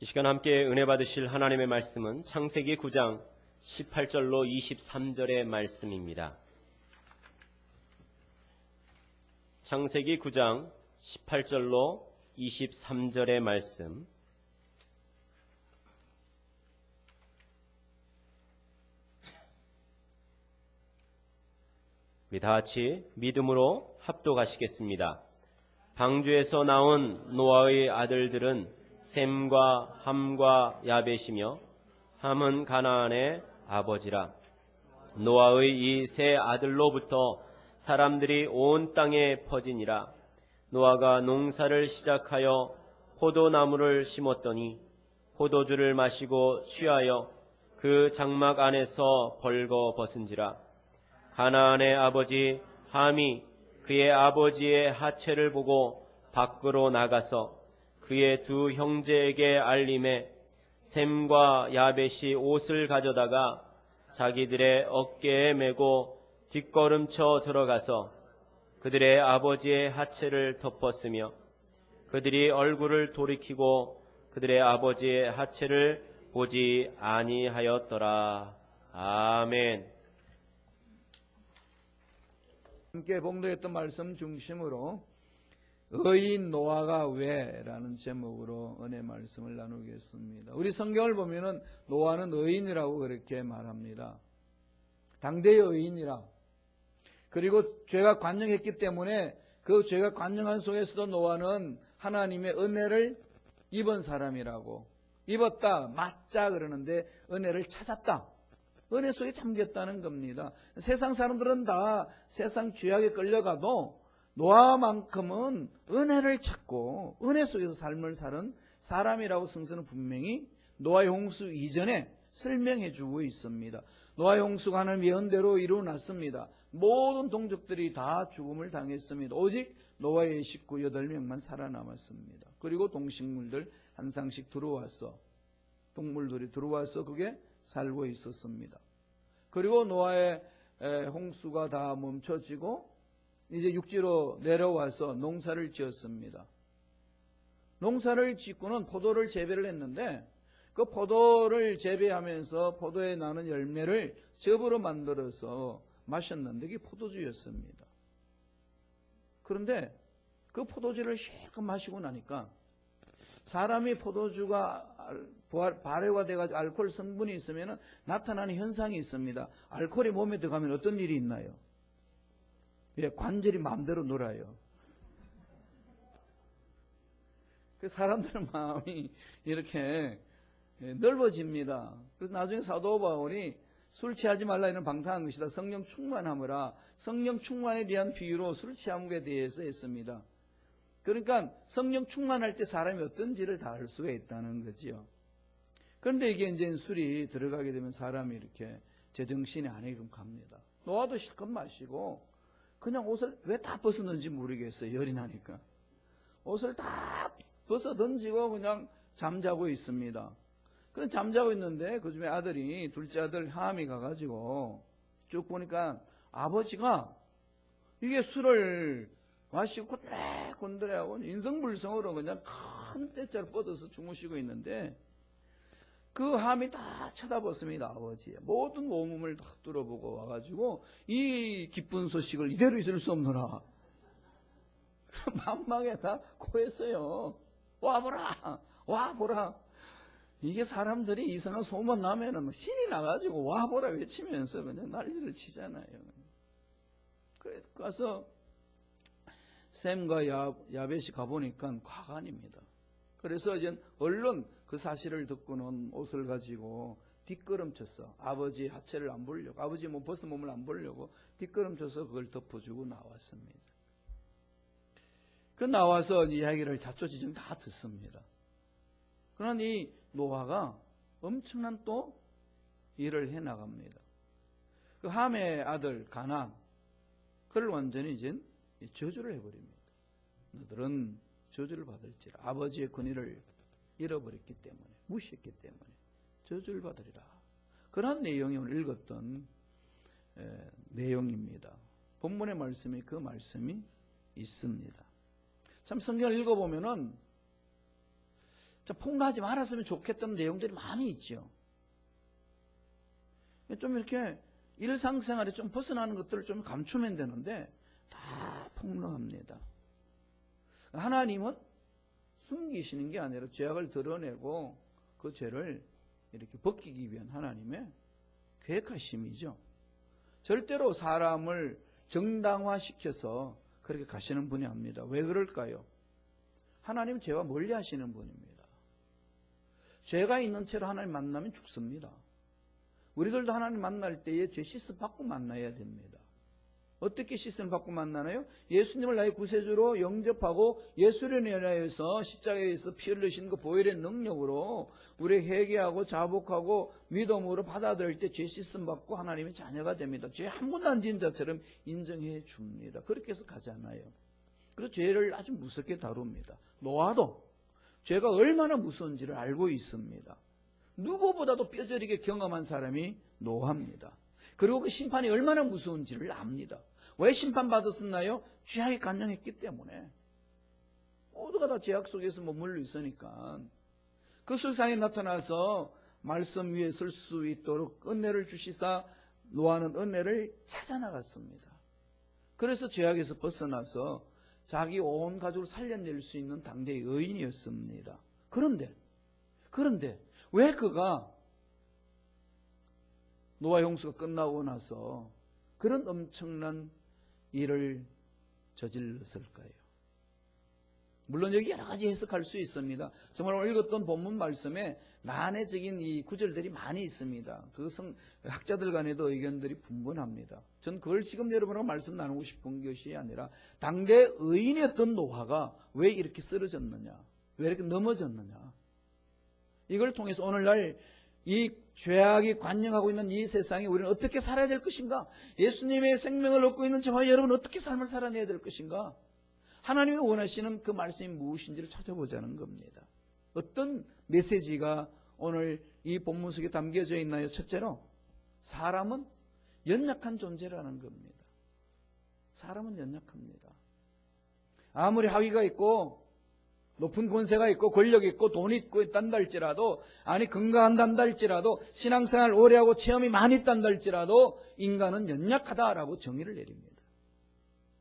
이 시간 함께 은혜 받으실 하나님의 말씀은 창세기 9장 18절로 23절의 말씀입니다. 창세기 9장 18절로 23절의 말씀. 우리 다 같이 믿음으로 합독하시겠습니다. 방주에서 나온 노아의 아들들은 셈과 함과 야벳이며 함은 가나안의 아버지라. 노아의 이 세 아들로부터 사람들이 온 땅에 퍼지니라. 노아가 농사를 시작하여 포도나무를 심었더니 포도주를 마시고 취하여 그 장막 안에서 벌거벗은지라. 가나안의 아버지 함이 그의 아버지의 하체를 보고 밖으로 나가서 그의 두 형제에게 알림해 셈과 야벳이 옷을 가져다가 자기들의 어깨에 메고 뒷걸음쳐 들어가서 그들의 아버지의 하체를 덮었으며 그들이 얼굴을 돌이키고 그들의 아버지의 하체를 보지 아니하였더라. 아멘. 함께 봉독했던 말씀 중심으로 의인 노아가 왜? 라는 제목으로 은혜 말씀을 나누겠습니다. 우리 성경을 보면은 노아는 의인이라고 그렇게 말합니다. 당대의 의인이라. 그리고 죄가 관영했기 때문에 그 죄가 관영한 속에서도 노아는 하나님의 은혜를 입은 사람이라고. 입었다, 맞자 그러는데 은혜를 찾았다. 은혜 속에 잠겼다는 겁니다. 세상 사람들은 다 세상 죄악에 끌려가도 노아만큼은 은혜를 찾고 은혜 속에서 삶을 사는 사람이라고 성서는 분명히 노아의 홍수 이전에 설명해 주고 있습니다. 노아의 홍수가 하나님의 예언대로 이루어났습니다. 모든 동족들이 다 죽음을 당했습니다. 오직 노아의 식구 8명만 살아남았습니다. 그리고 동식물들 한 쌍씩 들어와서 동물들이 들어와서 그게 살고 있었습니다. 그리고 노아의 홍수가 다 멈춰지고 이제 육지로 내려와서 농사를 지었습니다. 농사를 짓고는 포도를 재배를 했는데 그 포도를 재배하면서 포도에 나는 열매를 즙으로 만들어서 마셨는데 그게 포도주였습니다. 그런데 그 포도주를 실컷 마시고 나니까 사람이 포도주가 발효가 돼가지고 알코올 성분이 있으면 나타나는 현상이 있습니다. 알코올이 몸에 들어가면 어떤 일이 있나요? 관절이 마음대로 놀아요. 그 사람들의 마음이 이렇게 넓어집니다. 그래서 나중에 사도 바울이 술 취하지 말라 이런 방탕한 것이다. 성령 충만하므라. 성령 충만에 대한 비유로 술 취함에 대해서 했습니다. 그러니까 성령 충만할 때 사람이 어떤지를 다 알 수가 있다는 거지요. 그런데 이게 이제 술이 들어가게 되면 사람이 이렇게 제정신이 아니끔 갑니다. 노아도 실컷 마시고 그냥 옷을 왜 다 벗었는지 모르겠어요. 열이 나니까. 옷을 다 벗어 던지고 그냥 잠자고 있습니다. 그럼 잠자고 있는데 그 중에 아들이 둘째 아들 함이 가가지고 쭉 보니까 아버지가 이게 술을 마시고 곤드레하고 인성불성으로 그냥 큰 떼자를 뻗어서 주무시고 있는데 그 함이 다 쳐다봤습니다. 아버지의 모든 온몸을 다 뚫어보고 와가지고 이 기쁜 소식을 이대로 있을 수 없노라. 만막에 다 고했어요. 와보라, 와보라. 이게 사람들이 이상한 소문 나면은 뭐 신이 나가지고 와보라 외치면서 그냥 난리를 치잖아요. 그래서 가서 셈과 야벳이 가보니까 과간입니다. 그래서 이제 얼른 그 사실을 듣고는 옷을 가지고 뒷걸음쳐서 아버지 하체를 안 보려고, 아버지 벗은 몸을 안 보려고 뒷걸음쳐서 그걸 덮어주고 나왔습니다. 그 나와서 이야기를 자초지종 다 듣습니다. 그러나 이 노아가 엄청난 또 일을 해나갑니다. 그 함의 아들 가나안, 그를 완전히 이제 저주를 해버립니다. 너들은 저주를 받을지라. 아버지의 권위를 잃어버렸기 때문에, 무시했기 때문에 저주를 받으리라. 그런 내용이 오늘 읽었던 내용입니다. 본문의 말씀이 그 말씀이 있습니다. 참 성경을 읽어보면은 폭로하지 말았으면 좋겠다는 내용들이 많이 있죠. 좀 이렇게 일상생활에 좀 벗어나는 것들을 좀 감추면 되는데 다 폭로합니다. 하나님은 숨기시는 게 아니라 죄악을 드러내고 그 죄를 이렇게 벗기기 위한 하나님의 계획하심이죠. 절대로 사람을 정당화시켜서 그렇게 가시는 분이 아닙니다. 왜 그럴까요? 하나님은 죄와 멀리 하시는 분입니다. 죄가 있는 채로 하나님 만나면 죽습니다. 우리들도 하나님 만날 때에 죄 씻음 받고 만나야 됩니다. 어떻게 씻음 받고 만나나요? 예수님을 나의 구세주로 영접하고 예수를 인하여서 십자가에서 피 흘리신 그 보혈의 능력으로 우리 회개하고 자복하고 믿음으로 받아들일 때 죄 씻음 받고 하나님의 자녀가 됩니다. 죄 한 번도 안 지은 자처럼 인정해 줍니다. 그렇게 해서 가잖아요. 그래서 죄를 아주 무섭게 다룹니다. 노아도 죄가 얼마나 무서운지를 알고 있습니다. 누구보다도 뼈저리게 경험한 사람이 노아입니다. 그리고 그 심판이 얼마나 무서운지를 압니다. 왜 심판받았었나요? 죄악에 간영했기 때문에. 모두가 다 죄악 속에서 머물러 있으니까. 그 술상에 나타나서 말씀 위에 설 수 있도록 은혜를 주시사 노아는 은혜를 찾아 나갔습니다. 그래서 죄악에서 벗어나서 자기 온 가족을 살려낼 수 있는 당대의 의인이었습니다. 그런데 왜 그가 노아 홍수가 끝나고 나서 그런 엄청난 일을 저질렀을까요? 물론 여기 여러 가지 해석할 수 있습니다. 정말 오늘 읽었던 본문 말씀에 난해적인 이 구절들이 많이 있습니다. 그것은 학자들 간에도 의견들이 분분합니다. 전 그걸 지금 여러분하고 말씀 나누고 싶은 것이 아니라 당대 의인이었던 노아가 왜 이렇게 쓰러졌느냐, 왜 이렇게 넘어졌느냐, 이걸 통해서 오늘날 이 죄악이 관영하고 있는 이 세상에 우리는 어떻게 살아야 될 것인가? 예수님의 생명을 얻고 있는 저와 여러분 어떻게 삶을 살아내야 될 것인가? 하나님이 원하시는 그 말씀이 무엇인지를 찾아보자는 겁니다. 어떤 메시지가 오늘 이 본문 속에 담겨져 있나요? 첫째로 사람은 연약한 존재라는 겁니다. 사람은 연약합니다. 아무리 학위가 있고 높은 권세가 있고 권력이 있고 돈이 있고 있단다 할지라도, 아니 건강한단다 할지라도, 신앙생활 오래 하고 체험이 많이 있단다 할지라도 인간은 연약하다라고 정의를 내립니다.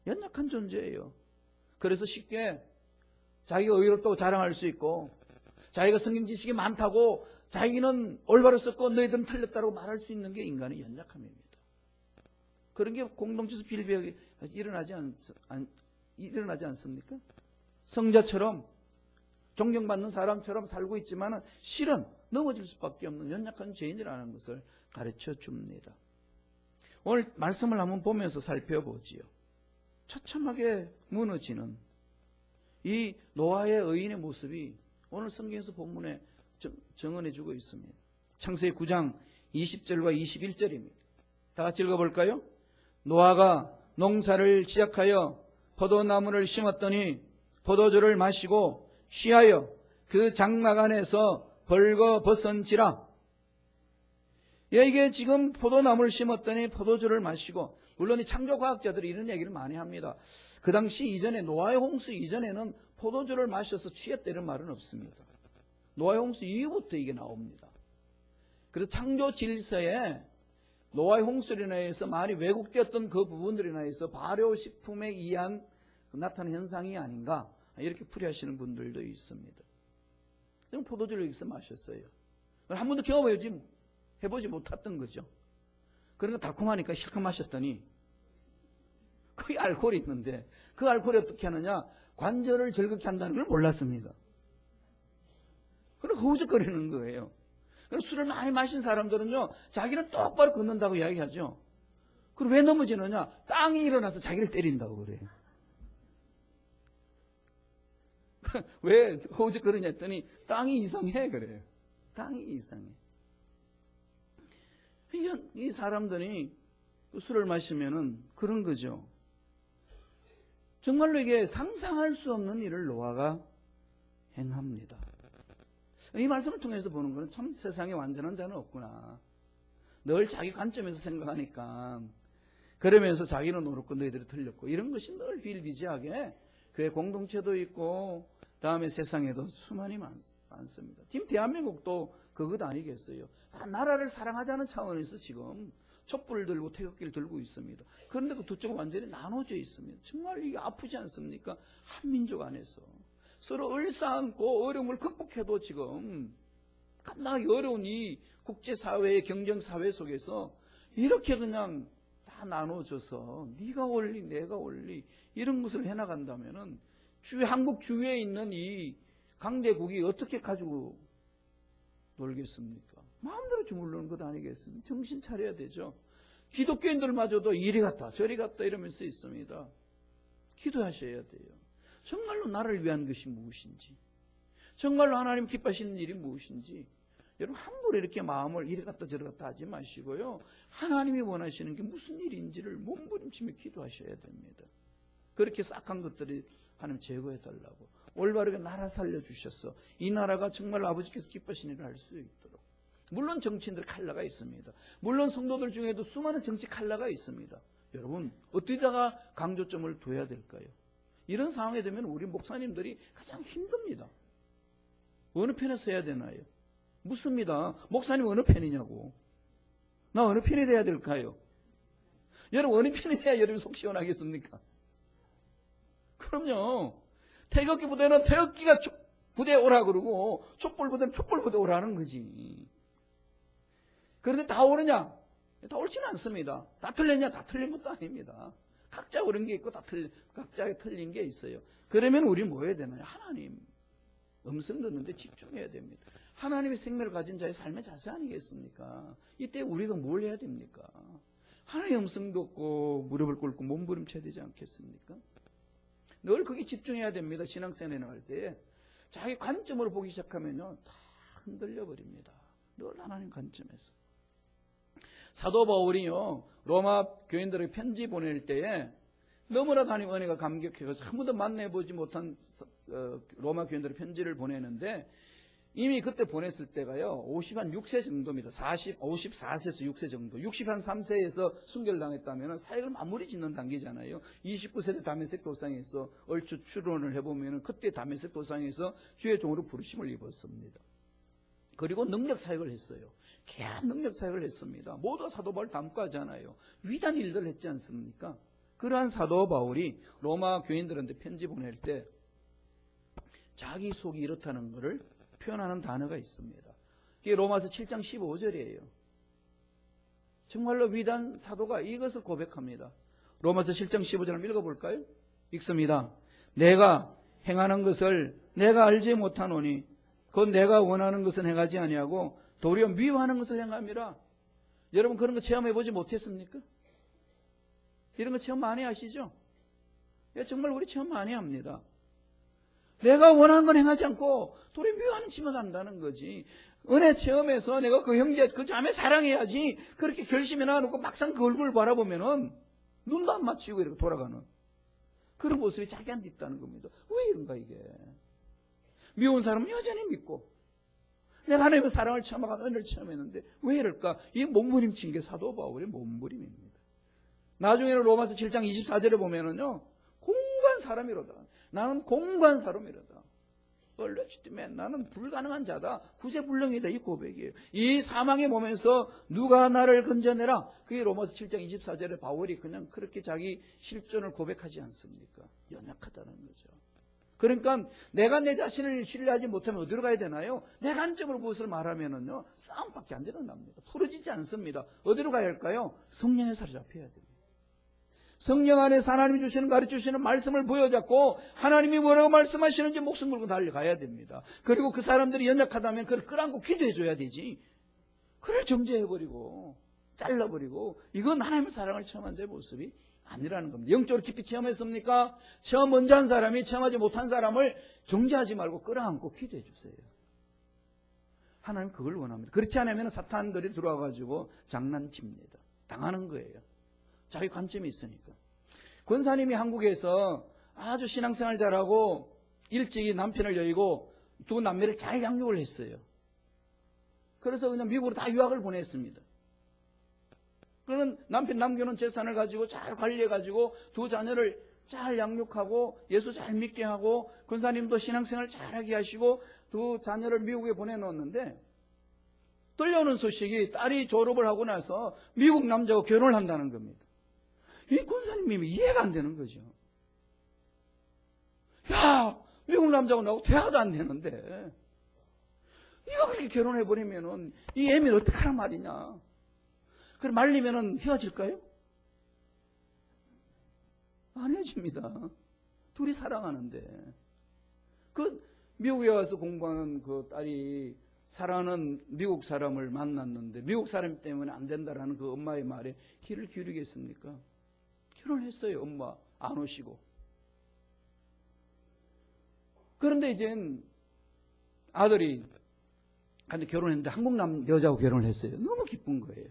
연약한 존재예요. 그래서 쉽게 자기가 의롭다고 자랑할 수 있고, 자기가 성경 지식이 많다고 자기는 올바로 썼고 너희들은 틀렸다고 말할 수 있는 게 인간의 연약함입니다. 그런 게 공동체에서 빌비하게 일어나지 않습니까? 성자처럼 존경받는 사람처럼 살고 있지만 실은 넘어질 수밖에 없는 연약한 죄인이라는 것을 가르쳐 줍니다. 오늘 말씀을 한번 보면서 살펴보지요. 처참하게 무너지는 이 노아의 의인의 모습이 오늘 성경에서 본문에 정언해주고 있습니다. 창세기 9장 20절과 21절입니다. 다 같이 읽어볼까요? 노아가 농사를 시작하여 포도나무를 심었더니 포도주를 마시고 취하여 그 장막 안에서 벌거벗은지라. 이게 지금 포도나무를 심었더니 포도주를 마시고, 물론 이 창조과학자들이 이런 얘기를 많이 합니다. 그 당시 이전에 노아의 홍수 이전에는 포도주를 마셔서 취했다는 말은 없습니다. 노아의 홍수 이후부터 이게 나옵니다. 그래서 창조 질서에 노아의 홍수로 인해서 많이 왜곡되었던 그 부분들에 인해서 발효식품에 의한 나타나는 현상이 아닌가, 이렇게 풀이하시는 분들도 있습니다. 저는 포도주를 여기서 마셨어요. 한 번도 해보지 못했던 거죠. 그러니까 달콤하니까 실컷 마셨더니 거기 알코올이 있는데, 그 알코올이 어떻게 하느냐, 관절을 즐겁게 한다는 걸 몰랐습니다. 그럼 허우적거리는 거예요. 그럼 술을 많이 마신 사람들은요, 자기는 똑바로 걷는다고 이야기하죠. 그럼 왜 넘어지느냐, 땅이 일어나서 자기를 때린다고 그래요. 왜 허우적거리냐 했더니 땅이 이상해 그래요. 땅이 이상해. 이 사람들이 술을 마시면은 그런 거죠. 정말로 이게 상상할 수 없는 일을 노아가 행합니다. 이 말씀을 통해서 보는 거는 참 세상에 완전한 자는 없구나. 늘 자기 관점에서 생각하니까, 그러면서 자기는 옳고 너희들이 틀렸고, 이런 것이 늘 비일비재하게 교회 공동체도 있고 다음에 세상에도 수많이 많습니다. 지금 대한민국도 그것 아니겠어요? 다 나라를 사랑하자는 차원에서 지금 촛불을 들고 태극기를 들고 있습니다. 그런데 그 두 쪽은 완전히 나눠져 있습니다. 정말 이게 아프지 않습니까? 한민족 안에서 서로 을사안고 어려움을 극복해도 지금 감당하기 어려운 이 국제사회의 경쟁사회 속에서 이렇게 그냥 다 나눠져서 네가 원리 내가 원리 이런 것을 해나간다면은 한국 주위에 있는 이 강대국이 어떻게 가지고 놀겠습니까? 마음대로 주물르는 것 아니겠습니까? 정신 차려야 되죠. 기독교인들마저도 이리 갔다 저리 갔다 이러면서 있습니다. 기도하셔야 돼요. 정말로 나를 위한 것이 무엇인지, 정말로 하나님 기뻐하시는 일이 무엇인지, 여러분 함부로 이렇게 마음을 이리 갔다 저리 갔다 하지 마시고요. 하나님이 원하시는 게 무슨 일인지를 몸부림치며 기도하셔야 됩니다. 그렇게 싹한 것들이 하나님 제거해 달라고, 올바르게 나라 살려주셔서 이 나라가 정말 아버지께서 기뻐하시는 일을 할 수 있도록. 물론 정치인들 칼라가 있습니다. 물론 성도들 중에도 수많은 정치 칼라가 있습니다. 여러분 어디다가 강조점을 둬야 될까요? 이런 상황에 되면 우리 목사님들이 가장 힘듭니다. 어느 편에 서야 되나요? 묻습니다. 목사님 어느 편이냐고. 나 어느 편이 돼야 될까요? 여러분 어느 편이 돼야 여러분 속 시원하겠습니까? 그럼요. 태극기 부대는 태극기가 부대에 오라 그러고 촛불 부대는 촛불 부대에 오라는 거지. 그런데 다 오느냐? 다 옳지는 않습니다. 다 틀렸냐? 다 틀린 것도 아닙니다. 각자 옳은 게 있고 각자 틀린 게 있어요. 그러면 우리 뭐 해야 되나요? 하나님 음성 듣는데 집중해야 됩니다. 하나님의 생명을 가진 자의 삶의 자세 아니겠습니까? 이때 우리가 뭘 해야 됩니까? 하나님의 음성 듣고 무릎을 꿇고 몸부림쳐야 되지 않겠습니까? 늘 거기 집중해야 됩니다. 신앙생활에 나갈 때 자기 관점으로 보기 시작하면요 다 흔들려 버립니다. 늘 하나님 관점에서. 사도 바울이요 로마 교인들에게 편지 보낼 때에 너무나도 하나님 은혜가 감격해서 한 번도 만나보지 못한 로마 교인들의 편지를 보내는데, 이미 그때 보냈을 때가요 56세 정도입니다. 54세에서 6세 정도. 63세에서 순결당했다면 사역을 마무리 짓는 단계잖아요. 29세 때 다메섹 도상에서 얼추 추론을 해보면 그때 다메섹 도상에서 주의 종으로 부르심을 입었습니다. 그리고 능력 사역을 했어요. 귀한 능력 사역을 했습니다. 모두 사도 바울 담과잖아요. 위대한 일들을 했지 않습니까? 그러한 사도 바울이 로마 교인들한테 편지 보낼 때 자기 속이 이렇다는 것을 표현하는 단어가 있습니다. 이게 로마서 7장 15절이에요. 정말로 위대한 사도가 이것을 고백합니다. 로마서 7장 15절 한번 읽어볼까요? 읽습니다. 내가 행하는 것을 내가 알지 못하노니 곧 내가 원하는 것은 행하지 아니하고 도리어 미워하는 것을 행함이라. 여러분 그런 거 체험해보지 못했습니까? 이런 거 체험 많이 하시죠? 정말 우리 체험 많이 합니다. 내가 원하는 건 행하지 않고 도리어 미워하는 짓만 한다는 거지. 은혜 체험에서 내가 그 형제 그 자매 사랑해야지 그렇게 결심해 놔놓고 막상 그 얼굴을 바라보면은 눈도 안 맞추고 이렇게 돌아가는 그런 모습이 자기한테 있다는 겁니다. 왜 이런가 이게. 미운 사람은 여전히 믿고 내가 하나님의 사랑을 체험하고 은혜를 체험했는데 왜 이럴까? 이 몸부림친 게 사도 바울의 몸부림입니다. 나중에는 로마서 7장 24절에 보면은요 공고한 사람이로다. 나는 공고한 사람이로다. 얼레치티맨 나는 불가능한 자다. 구제불능이다. 이 고백이에요. 이 사망의 몸에서 누가 나를 건져내라. 그게 로마서 7장 24절에 바울이 그냥 그렇게 자기 실존을 고백하지 않습니까? 연약하다는 거죠. 그러니까 내가 내 자신을 신뢰하지 못하면 어디로 가야 되나요? 내 관점으로 그것을 말하면은요 싸움밖에 안 일어납니다. 풀어지지 않습니다. 어디로 가야 할까요? 성령에 사로잡혀야 됩니다. 성령 안에서 하나님이 주시는 가르쳐주시는 말씀을 보여잡고 하나님이 뭐라고 말씀하시는지 목숨 걸고 달려가야 됩니다. 그리고 그 사람들이 연약하다면 그걸 끌어안고 기도해줘야 되지. 그걸 정죄해버리고 잘라버리고 이건 하나님의 사랑을 체험한 자의 모습이 아니라는 겁니다. 영적으로 깊이 체험했습니까? 체험 먼저 한 사람이 체험하지 못한 사람을 정죄하지 말고 끌어안고 기도해 주세요. 하나님 그걸 원합니다. 그렇지 않으면 사탄들이 들어와가지고 장난칩니다. 당하는 거예요. 자기 관점이 있으니까. 권사님이 한국에서 아주 신앙생활 잘하고 일찍이 남편을 여의고 두 남매를 잘 양육을 했어요. 그래서 그냥 미국으로 다 유학을 보냈습니다. 그러는 남편 남겨놓은 재산을 가지고 잘 관리해가지고 두 자녀를 잘 양육하고 예수 잘 믿게 하고 권사님도 신앙생활 잘하게 하시고 두 자녀를 미국에 보내놓았는데 들려오는 소식이 딸이 졸업을 하고 나서 미국 남자하고 결혼을 한다는 겁니다. 이 권사님이 이해가 안 되는 거죠. 야, 미국 남자하고 나하고 대화도 안 되는데 이거 그렇게 결혼해버리면은 이 애미를 어떡하란 말이냐. 그래 말리면은 헤어질까요? 안 헤어집니다. 둘이 사랑하는데. 그 미국에 와서 공부하는 그 딸이 사랑하는 미국 사람을 만났는데 미국 사람 때문에 안 된다라는 그 엄마의 말에 귀를 기울이겠습니까? 결혼했어요. 엄마 안 오시고. 그런데 이젠 아들이 한테 결혼했는데 한국 여자하고 결혼을 했어요. 너무 기쁜 거예요.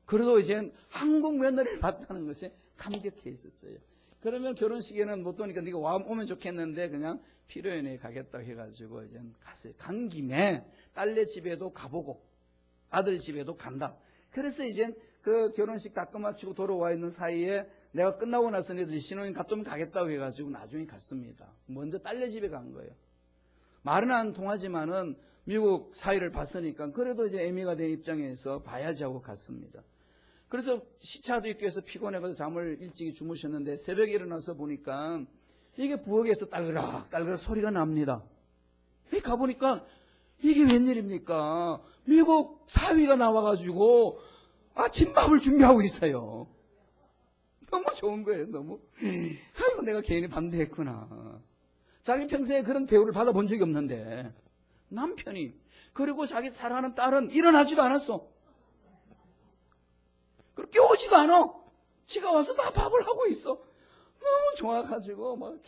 그래도 이젠 한국 며느리를 봤다는 것에 감격해 있었어요. 그러면 결혼식에는 못 오니까 네가 오면 좋겠는데 그냥 피로연에 가겠다고 해가지고 이제 갔어요. 간 김에 딸네 집에도 가보고 아들 집에도 간다. 그래서 이제 그 결혼식 다 끝마치고 돌아와 있는 사이에 내가 끝나고 나서 너희들이 신혼여행 갔다 오면 가겠다고 해가지고 나중에 갔습니다. 먼저 딸네 집에 간 거예요. 말은 안 통하지만은 미국 사회를 봤으니까 그래도 이제 애미가 된 입장에서 봐야지 하고 갔습니다. 그래서 시차도 있고 해서 피곤해가지고 잠을 일찍 주무셨는데 새벽에 일어나서 보니까 이게 부엌에서 딸그락 딸그락 소리가 납니다. 가보니까 이게 웬일입니까? 미국 사위가 나와가지고 아침밥을 준비하고 있어요. 너무 좋은 거예요. 너무. 아이고 내가 괜히 반대했구나. 자기 평생에 그런 대우를 받아본 적이 없는데 남편이 그리고 자기 사랑하는 딸은 일어나지도 않았어. 그리고 깨우지도 않아. 지가 와서 다 밥을 하고 있어. 너무 좋아가지고 막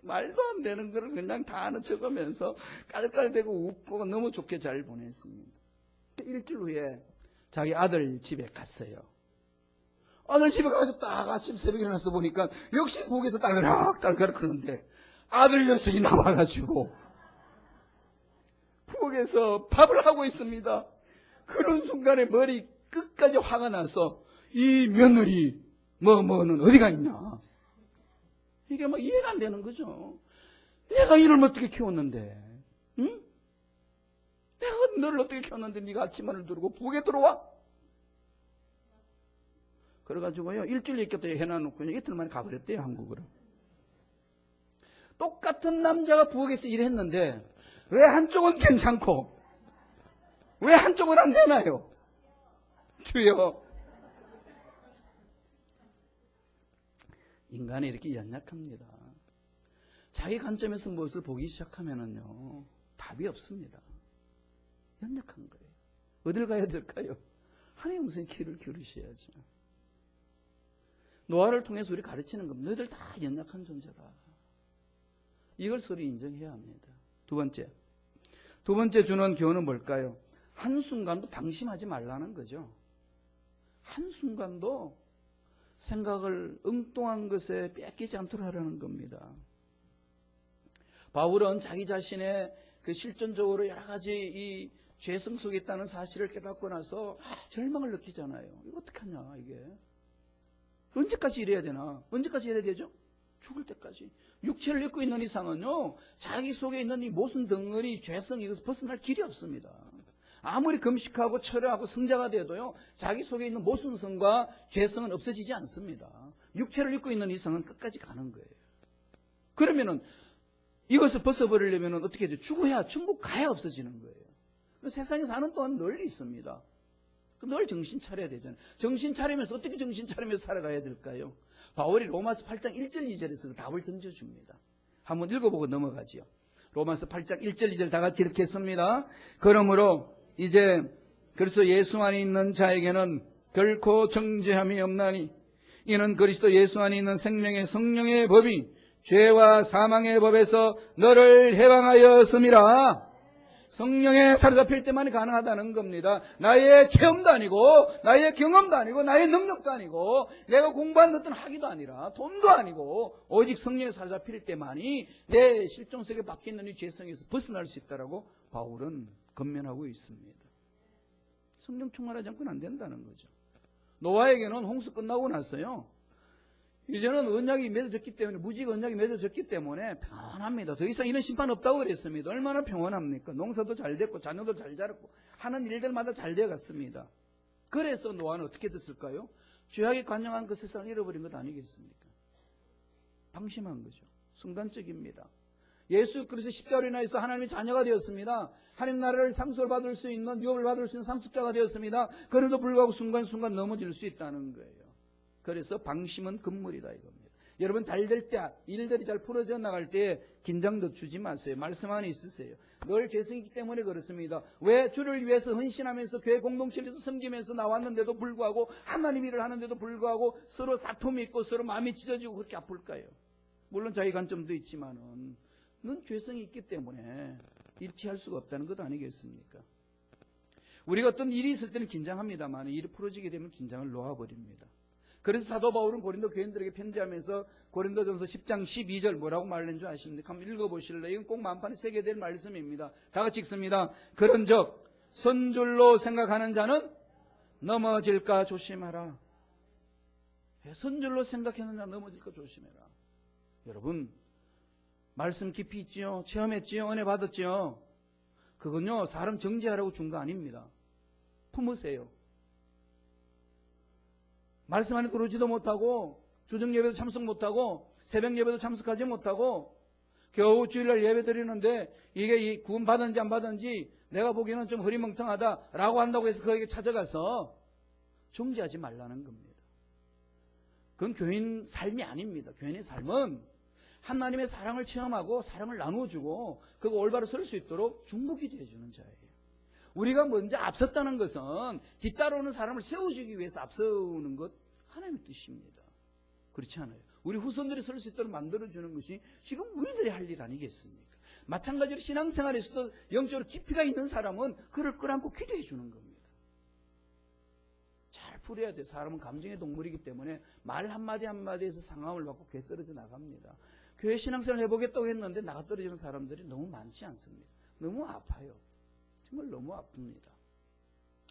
말도 안 되는 걸 그냥 다 아는 척하면서 깔깔대고 웃고 너무 좋게 잘 보냈습니다. 일주일 후에 자기 아들 집에 갔어요. 아들 집에 가서 딱 아침 새벽에 일어나서 보니까 역시 부엌에서 딸그락 딸그락 그러는데 아들 녀석이 나와가지고 부엌에서 밥을 하고 있습니다. 그런 순간에 머리 끝까지 화가 나서 이 며느리 뭐는 어디가 있냐. 이게 막 이해가 안 되는 거죠. 내가 이놈을 어떻게 키웠는데, 응? 내가 너를 어떻게 키웠는데 네가 아침마를 두르고 부엌에 들어와? 그래가지고요 일주일 있겠다 해놔놓고 이틀 만에 가버렸대요 한국으로. 똑같은 남자가 부엌에서 일했는데 왜 한쪽은 괜찮고 왜 한쪽은 안 되나요? 주여. 인간이 이렇게 연약합니다. 자기 관점에서 무엇을 보기 시작하면은요 답이 없습니다. 연약한 거예요. 어딜 가야 될까요? 하나님 무슨 귀를 기울이셔야죠. 노아를 통해서 우리 가르치는 겁니다. 너희들 다 연약한 존재다. 이걸 서로 인정해야 합니다. 두 번째 주는 교훈은 뭘까요? 한순간도 방심하지 말라는 거죠. 한순간도 생각을 엉뚱한 것에 뺏기지 않도록 하라는 겁니다. 바울은 자기 자신의 그 실존적으로 여러 가지 이 죄성 속에 있다는 사실을 깨닫고 나서 절망을 느끼잖아요. 이거 어떡하냐 이게. 언제까지 이래야 되나? 언제까지 이래야 되죠? 죽을 때까지. 육체를 입고 있는 이상은요 자기 속에 있는 이 모순 덩어리 죄성 이것을 벗어날 길이 없습니다. 아무리 금식하고 철회하고 성자가 돼도요 자기 속에 있는 모순성과 죄성은 없어지지 않습니다. 육체를 입고 있는 이상은 끝까지 가는 거예요. 그러면은 이것을 벗어버리려면 어떻게 해야 돼요? 죽어야 천국 가야 없어지는 거예요. 세상에 사는 동안 널리 있습니다. 늘 정신 차려야 되잖아요. 정신 차리면서 어떻게 정신 차리면서 살아가야 될까요? 바울이 로마서 8장 1절 2절에서 답을 던져줍니다. 한번 읽어보고 넘어가지요. 로마서 8장 1절 2절 다 같이 이렇게 했습니다. 그러므로 이제 그리스도 예수 안에 있는 자에게는 결코 정죄함이 없나니 이는 그리스도 예수 안에 있는 생명의 성령의 법이 죄와 사망의 법에서 너를 해방하였음이라. 성령에 사로잡힐 때만이 가능하다는 겁니다. 나의 체험도 아니고 나의 경험도 아니고 나의 능력도 아니고 내가 공부한 어떤 학위도 아니라 돈도 아니고 오직 성령에 사로잡힐 때만이 내 실존 속에 박혀있는 이 죄성에서 벗어날 수 있다라고 바울은 건면하고 있습니다. 성령 충만하지 않고는 안 된다는 거죠. 노아에게는 홍수 끝나고 나서요 이제는 언약이 맺어졌기 때문에, 무직 언약이 맺어졌기 때문에 평안합니다. 더 이상 이런 심판 없다고 그랬습니다. 얼마나 평안합니까? 농사도 잘 됐고 자녀도 잘 자랐고 하는 일들마다 잘 되어갔습니다. 그래서 노아는 어떻게 됐을까요? 죄악에 관영한 그 세상을 잃어버린 것 아니겠습니까? 방심한 거죠. 순간적입니다. 예수 그리스도 십자가로 인하여서 하나님의 자녀가 되었습니다. 하나님 나라를 상속을 받을 수 있는, 유업을 받을 수 있는 상속자가 되었습니다. 그래도 불구하고 순간순간 넘어질 수 있다는 거예요. 그래서 방심은 금물이다 이겁니다. 여러분 잘 될 때, 일들이 잘 풀어져 나갈 때 긴장도 주지 마세요. 말씀 안에 있으세요. 늘 죄성이기 때문에 그렇습니다. 왜 주를 위해서 헌신하면서 교회 공동체에서 섬기면서 나왔는데도 불구하고, 하나님 일을 하는데도 불구하고 서로 다툼이 있고 서로 마음이 찢어지고 그렇게 아플까요? 물론 자기 관점도 있지만은 넌 죄성이 있기 때문에 일치할 수가 없다는 것 아니겠습니까? 우리가 어떤 일이 있을 때는 긴장합니다만 일이 풀어지게 되면 긴장을 놓아버립니다. 그래서 사도 바울은 고린도 교인들에게 편지하면서 고린도전서 10장 12절 뭐라고 말했는 줄 아십니까? 한번 읽어보실래요? 이건 꼭 만판에 새겨야 될 말씀입니다. 다 같이 읽습니다. 그런즉 선줄로 생각하는 자는 넘어질까 조심하라. 선줄로 생각하는 자 넘어질까 조심해라. 여러분 말씀 깊이 있지요? 체험했지요? 은혜 받았지요? 그건요 사람 정죄하라고 준 거 아닙니다. 품으세요. 말씀 안에 들어오지도 못하고 주정 예배도 참석 못하고 새벽 예배도 참석하지 못하고 겨우 주일날 예배 드리는데 이게 구원 받은지 안 받은지 내가 보기에는 좀 흐리멍텅하다라고 한다고 해서 그에게 찾아가서 정죄하지 말라는 겁니다. 그건 교인 삶이 아닙니다. 교인의 삶은 하나님의 사랑을 체험하고 사랑을 나누어주고 그거 올바로 설 수 있도록 중보기도 해주는 자예요. 우리가 먼저 앞섰다는 것은 뒤따라오는 사람을 세워주기 위해서 앞서는 것 하나님의 뜻입니다. 그렇지 않아요. 우리 후손들이 설 수 있도록 만들어주는 것이 지금 우리들이 할 일 아니겠습니까? 마찬가지로 신앙생활에서도 영적으로 깊이가 있는 사람은 그를 끌어안고 기도해 주는 겁니다. 잘 풀어야 돼요. 사람은 감정의 동물이기 때문에 말 한마디 한마디에서 상함을 받고 괴 떨어져 나갑니다. 교회 신앙생활 해보겠다고 했는데 나가 떨어지는 사람들이 너무 많지 않습니까? 너무 아파요. 정말 너무 아픕니다.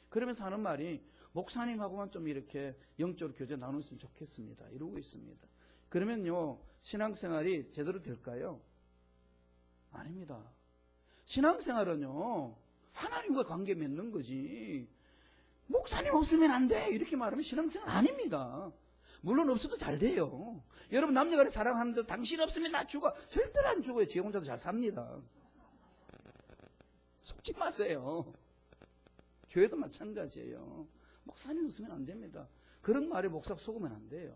그러면서 하는 말이 목사님하고만 좀 이렇게 영적으로 교제 나눴으면 좋겠습니다. 이러고 있습니다. 그러면요 신앙생활이 제대로 될까요? 아닙니다. 신앙생활은요 하나님과 관계 맺는 거지 목사님 없으면 안 돼 이렇게 말하면 신앙생활 아닙니다. 물론 없어도 잘 돼요. 여러분 남녀간에 사랑하는데 당신 없으면 나 죽어. 절대로 안 죽어요. 지 혼자도 잘 삽니다. 속지 마세요. 교회도 마찬가지예요. 목사님 없으면 안 됩니다. 그런 말에 목사 속으면 안 돼요.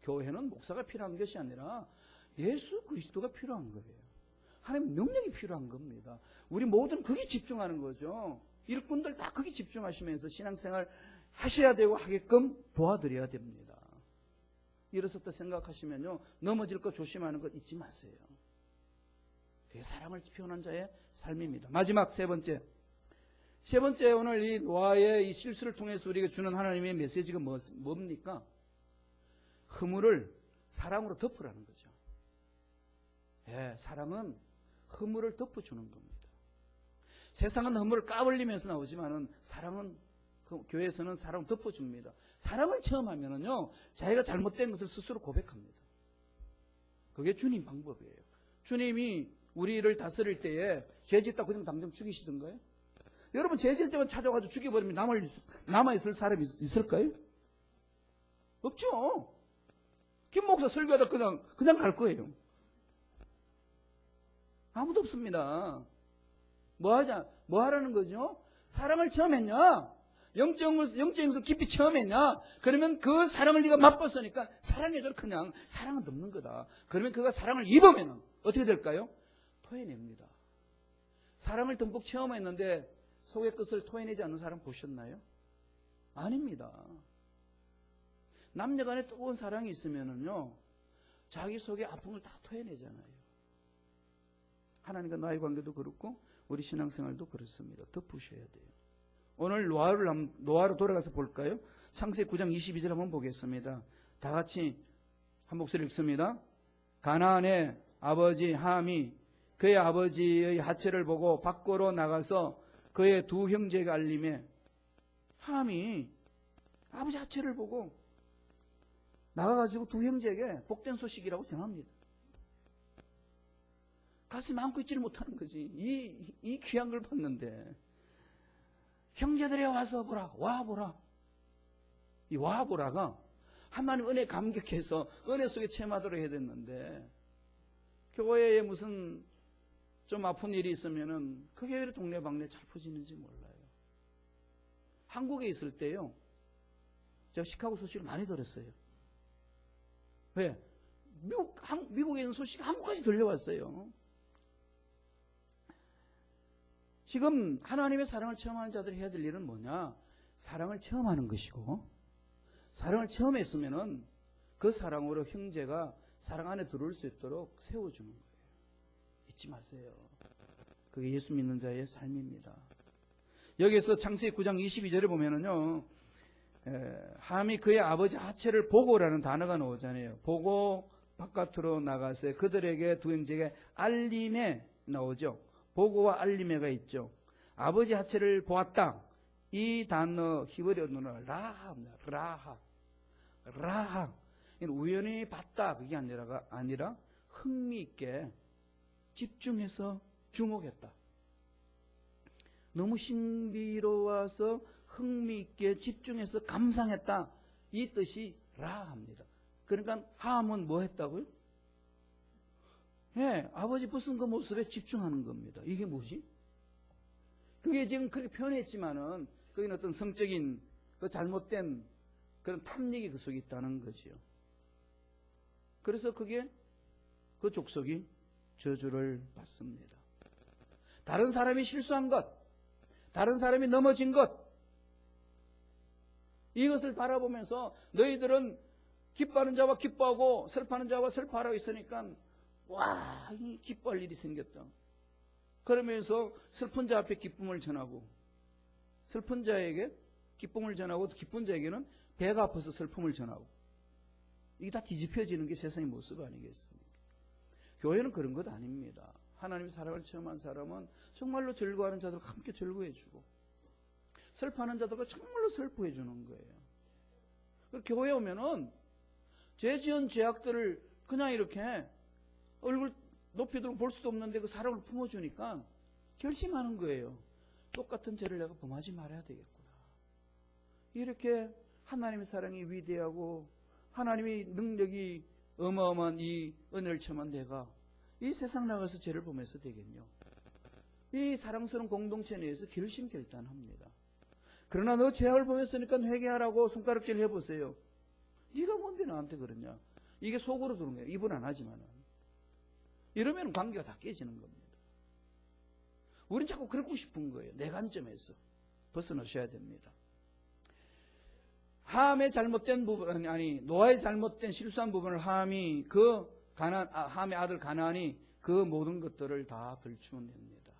교회는 목사가 필요한 것이 아니라 예수 그리스도가 필요한 거예요. 하나님 명령이 필요한 겁니다. 우리 모든 거기에 집중하는 거죠. 일꾼들 다 거기 집중하시면서 신앙생활 하셔야 되고 하게끔 도와드려야 됩니다. 일어섰다 생각하시면요 넘어질 거 조심하는 것 잊지 마세요. 그게 사랑을 표현한 자의 삶입니다. 마지막 세 번째 오늘 이 노아의 이 실수를 통해서 우리가 주는 하나님의 메시지가 뭡니까? 허물을 사랑으로 덮으라는 거죠. 예, 사랑은 허물을 덮어주는 겁니다. 세상은 허물을 까불리면서 나오지만은 사랑은 교회에서는 사랑을 덮어줍니다. 사랑을 체험하면은요 자기가 잘못된 것을 스스로 고백합니다. 그게 주님 방법이에요. 주님이 우리를 다스릴 때에 죄짓다 그냥 당장 죽이시던가요? 여러분 죄질 때만 찾아가지고 죽여버리면 남아있을 사람이 있을까요? 없죠. 김 목사 설교하다 그냥 갈 거예요. 아무도 없습니다. 뭐 하라는 거죠? 사랑을 체험했냐? 영적에서 깊이 체험했냐? 그러면 그 사랑을 네가 맛봤으니까 사랑해줘. 그냥 사랑은 넘는 거다. 그러면 그가 사랑을 입으면 어떻게 될까요? 토해냅니다. 사랑을 듬뿍 체험했는데 속의 끝을 토해내지 않는 사람 보셨나요? 아닙니다. 남녀간에 뜨거운 사랑이 있으면은요 자기 속의 아픔을 다 토해내잖아요. 하나님과 나의 관계도 그렇고 우리 신앙생활도 그렇습니다. 덮으셔야 돼요. 오늘 노아로 돌아가서 볼까요? 창세기 9장 22절 한번 보겠습니다. 다 같이 한 목소리 읽습니다. 가나안의 아버지 함이 그의 아버지의 하체를 보고 밖으로 나가서 그의 두 형제가 알림에 함이 아버지 하체를 보고 나가가지고 두 형제에게 복된 소식이라고 전합니다. 가슴 안고 있지를 못하는 거지. 이 귀한 걸 봤는데 형제들이 와서 보라, 와보라. 이 와보라가 하나님 은혜 감격해서 은혜 속에 체험하도록 해야 됐는데, 교회에 무슨 좀 아픈 일이 있으면은 그게 왜 동네방네 잘 퍼지는지 몰라요. 한국에 있을 때요, 제가 시카고 소식을 많이 들었어요. 왜? 미국에 있는 소식이 한국까지 들려왔어요. 지금 하나님의 사랑을 체험하는 자들이 해야 될 일은 뭐냐? 사랑을 체험하는 것이고, 사랑을 체험했으면은 그 사랑으로 형제가 사랑 안에 들어올 수 있도록 세워주는 거예요. 잊지 마세요. 그게 예수 믿는 자의 삶입니다. 여기서 창세기 9장 22절에 보면은요, 함이 그의 아버지 하체를 보고라는 단어가 나오잖아요. 보고 바깥으로 나가서 그들에게 두 형제에게 알림에 나오죠. 보고와 알림에가 있죠. 아버지 하체를 보았다. 이 단어 히브리어로는 라하. 우연히 봤다 그게 아니라 흥미있게 집중해서 주목했다. 너무 신비로워서 흥미있게 집중해서 감상했다. 이 뜻이 라합니다. 그러니까 함은 뭐 했다고요? 예, 아버지 벗은 그 모습에 집중하는 겁니다. 이게 뭐지? 그게 지금 그렇게 표현했지만은 거기는 어떤 성적인 그 잘못된 그런 탐닉이 그 속에 있다는 거지요. 그래서 그게 그 족속이 저주를 받습니다. 다른 사람이 실수한 것, 다른 사람이 넘어진 것, 이것을 바라보면서 너희들은 기뻐하는 자와 기뻐하고 슬퍼하는 자와 슬퍼하라고 있으니까 와, 기뻐할 일이 생겼다. 그러면서 슬픈 자 앞에 기쁨을 전하고, 슬픈 자에게 기쁨을 전하고, 기쁜 자에게는 배가 아파서 슬픔을 전하고, 이게 다 뒤집혀지는 게 세상의 모습 아니겠습니까? 교회는 그런 것 아닙니다. 하나님의 사랑을 체험한 사람은 정말로 즐거워하는 자들과 함께 즐거워해주고, 슬퍼하는 자들과 정말로 슬퍼해주는 거예요. 그리고 교회에 오면은 죄 지은 죄악들을 그냥 이렇게 얼굴 높이 들고 볼 수도 없는데 그 사랑을 품어주니까 결심하는 거예요. 똑같은 죄를 내가 범하지 말아야 되겠구나. 이렇게 하나님의 사랑이 위대하고 하나님의 능력이 어마어마한 이 은혜를 체험한 내가 이 세상 나가서 죄를 범해서 되겠냐. 이 사랑스러운 공동체 내에서 결심결단합니다. 그러나 너 죄악을 범했으니까 회개하라고 손가락질 해보세요. 네가 뭔데 나한테 그러냐. 이게 속으로 들은 거예요. 입은 안 하지만은. 이러면 관계가 다 깨지는 겁니다. 우린 자꾸 그러고 싶은 거예요. 내 관점에서. 벗어나셔야 됩니다. 함의 잘못된 부분, 아니, 노아의 잘못된 실수한 부분을 함의 아들 가나안이 그 모든 것들을 다 들추어냅니다.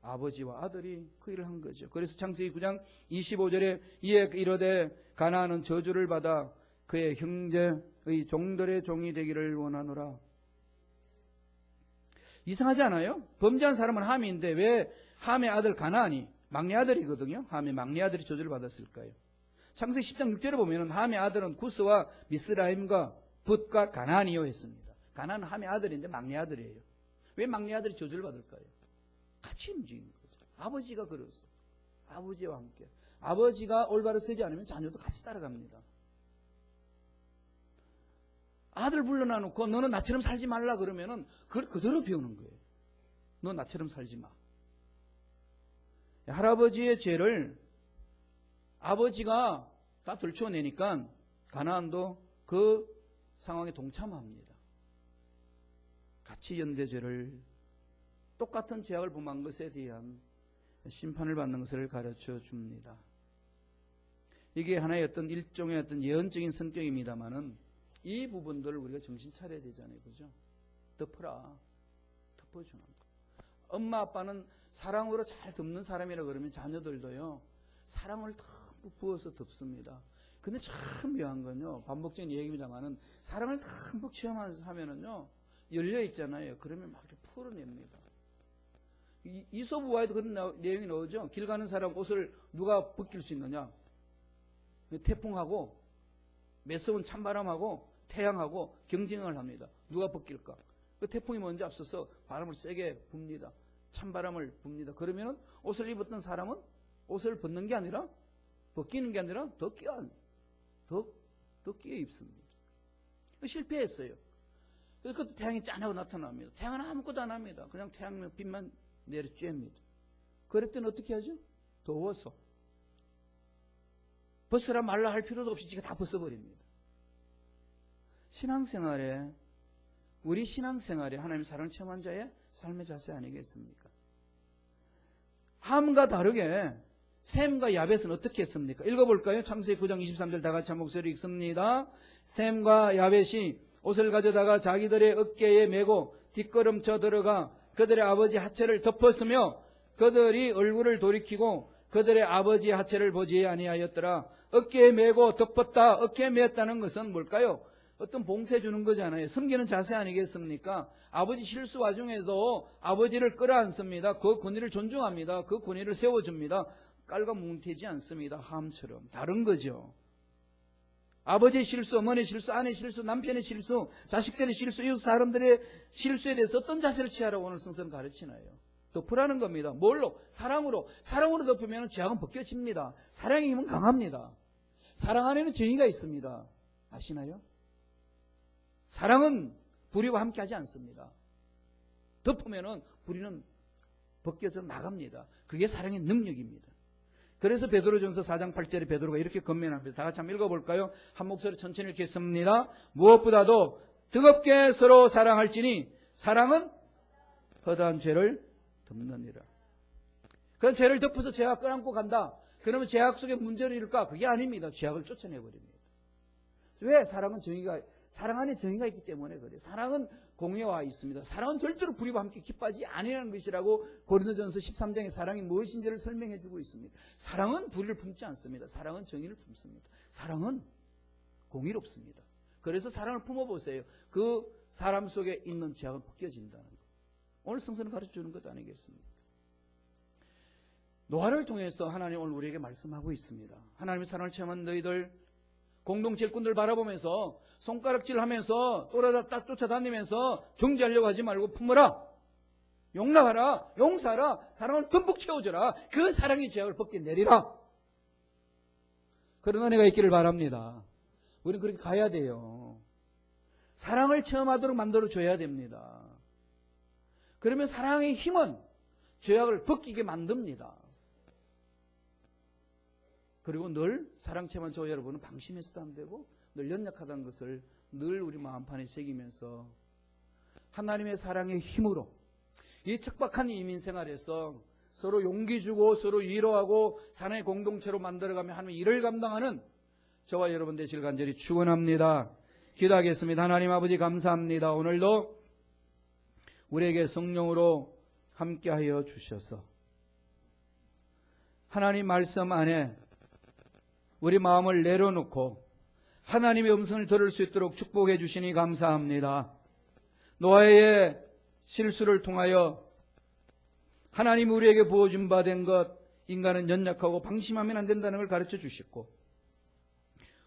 아버지와 아들이 그 일을 한 거죠. 그래서 창세기 9장 25절에 이에 이르되 가나안은 저주를 받아 그의 형제의 종들의 종이 되기를 원하노라. 이상하지 않아요? 범죄한 사람은 함인데 왜 함의 아들 가나안이 막내 아들이거든요. 함의 막내 아들이 저주를 받았을까요? 창세기 10장 6절에 보면 함의 아들은 구스와 미스라임과 붓과 가나안이요 했습니다. 가나안은 함의 아들인데 막내 아들이에요. 왜 막내 아들이 저주를 받을까요? 같이 움직이는 거죠. 아버지가 그랬어. 아버지와 함께. 아버지가 올바로 쓰지 않으면 자녀도 같이 따라갑니다. 아들 불러놔 놓고 너는 나처럼 살지 말라 그러면은 그걸 그대로 배우는 거예요. 너 나처럼 살지 마. 할아버지의 죄를 아버지가 다 들춰내니까 가나안도 그 상황에 동참합니다. 같이 연대죄를 똑같은 죄악을 범한 것에 대한 심판을 받는 것을 가르쳐 줍니다. 이게 하나의 어떤 일종의 어떤 예언적인 성격입니다만은 이 부분들을 우리가 정신 차려야 되잖아요. 그죠? 덮어라. 덮어주는 거. 엄마 아빠는 사랑으로 잘 덮는 사람이라 그러면 자녀들도요. 사랑을 더 부어서 덮습니다. 근데 참 묘한 건요. 반복적인 얘기입니다만은 사랑을 듬뿍 체험하면은요. 열려 있잖아요. 그러면 막 이렇게 풀어냅니다. 이솝우화에도 그런 내용이 나오죠. 길 가는 사람 옷을 누가 벗길 수 있느냐. 태풍하고 매서운 찬바람하고 태양하고 경쟁을 합니다. 누가 벗길까? 그 태풍이 먼저 앞서서 바람을 세게 붑니다. 찬바람을 붑니다. 그러면 옷을 입었던 사람은 옷을 벗는 게 아니라 벗기는 게 아니라 더 끼어 입습니다. 실패했어요. 그래서 그때 태양이 짠하고 나타납니다. 태양은 아무것도 안 합니다. 그냥 태양 빛만 내려쬐입니다. 그랬더니 어떻게 하죠? 더워서 벗으라 말라 할 필요도 없이 지가 다 벗어버립니다. 신앙생활에 우리 신앙생활에 하나님 사랑을 체험한 자의 삶의 자세 아니겠습니까? 함과 다르게 셈과 야벳은 어떻게 했습니까? 읽어볼까요? 창세기 9장 23절 다 같이 한 목소리 읽습니다. 셈과 야벳이 옷을 가져다가 자기들의 어깨에 메고 뒷걸음쳐 들어가 그들의 아버지 하체를 덮었으며 그들이 얼굴을 돌이키고 그들의 아버지 하체를 보지 아니하였더라. 어깨에 메고 덮었다. 어깨에 메었다는 것은 뭘까요? 어떤 봉쇄 주는 거잖아요. 섬기는 자세 아니겠습니까? 아버지 실수 와중에도 아버지를 끌어안습니다. 그 권위를 존중합니다. 그 권위를 세워줍니다. 깔가뭉태지 않습니다. 함처럼. 다른 거죠. 아버지의 실수, 어머니의 실수, 아내의 실수, 남편의 실수, 자식들의 실수, 이웃 사람들의 실수에 대해서 어떤 자세를 취하라고 오늘 성서는 가르치나요? 덮으라는 겁니다. 뭘로? 사랑으로. 사랑으로 덮으면 죄악은 벗겨집니다. 사랑의 힘은 강합니다. 사랑 안에는 정의가 있습니다. 아시나요? 사랑은 불의와 함께하지 않습니다. 덮으면 불의는 벗겨져 나갑니다. 그게 사랑의 능력입니다. 그래서 베드로전서 4장 8절에 베드로가 이렇게 건면합니다. 다 같이 한번 읽어볼까요? 한 목소리 천천히 읽겠습니다. 무엇보다도 뜨겁게 서로 사랑할지니 사랑은 허다한 죄를 덮느니라. 그런 죄를 덮어서 죄악 끌어안고 간다. 그러면 죄악 속에 문제를 일까? 그게 아닙니다. 죄악을 쫓아내버립니다. 왜? 사랑 안에 정의가 있기 때문에 그래요. 사랑은 공의와 있습니다. 사랑은 절대로 불의와 함께 기뻐하지 아니하는 것이라고 고린도전서 13장의 사랑이 무엇인지를 설명해 주고 있습니다. 사랑은 불의를 품지 않습니다. 사랑은 정의를 품습니다. 사랑은 공의롭습니다. 그래서 사랑을 품어보세요. 그 사람 속에 있는 죄악은 벗겨진다는 것. 오늘 성서는 가르쳐주는 것 아니겠습니까? 노아를 통해서 하나님 오늘 우리에게 말씀하고 있습니다. 하나님의 사랑을 체험한 너희들 공동체 일꾼들 바라보면서 손가락질하면서 딱 쫓아다니면서 정죄하려고 하지 말고 품어라. 용납하라. 용서하라. 사랑을 듬뿍 채워줘라. 그 사랑의 죄악을 벗겨내리라. 그런 은혜가 있기를 바랍니다. 우리는 그렇게 가야 돼요. 사랑을 체험하도록 만들어줘야 됩니다. 그러면 사랑의 힘은 죄악을 벗기게 만듭니다. 그리고 늘 사랑 체험한 저 여러분은 방심해서도 안 되고 늘 연약하다는 것을 늘 우리 마음판에 새기면서 하나님의 사랑의 힘으로 이 척박한 이민생활에서 서로 용기 주고 서로 위로하고 사랑의 공동체로 만들어가며 하나님의 일을 감당하는 저와 여러분 되시길 간절히 축원합니다. 기도하겠습니다. 하나님 아버지 감사합니다. 오늘도 우리에게 성령으로 함께하여 주셔서 하나님 말씀 안에 우리 마음을 내려놓고 하나님의 음성을 들을 수 있도록 축복해 주시니 감사합니다. 노아의 실수를 통하여 하나님이 우리에게 부어준 바 된 것, 인간은 연약하고 방심하면 안 된다는 걸 가르쳐 주셨고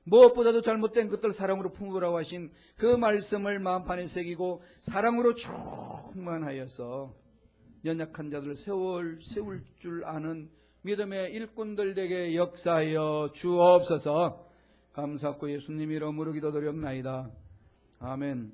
무엇보다도 잘못된 것들 사랑으로 품으라고 하신 그 말씀을 마음판에 새기고 사랑으로 충만하여서 연약한 자들을 세울 줄 아는 믿음의 일꾼들에게 역사하여 주옵소서. 감사하고 예수님 이름으로 기도드렸나이다. 아멘.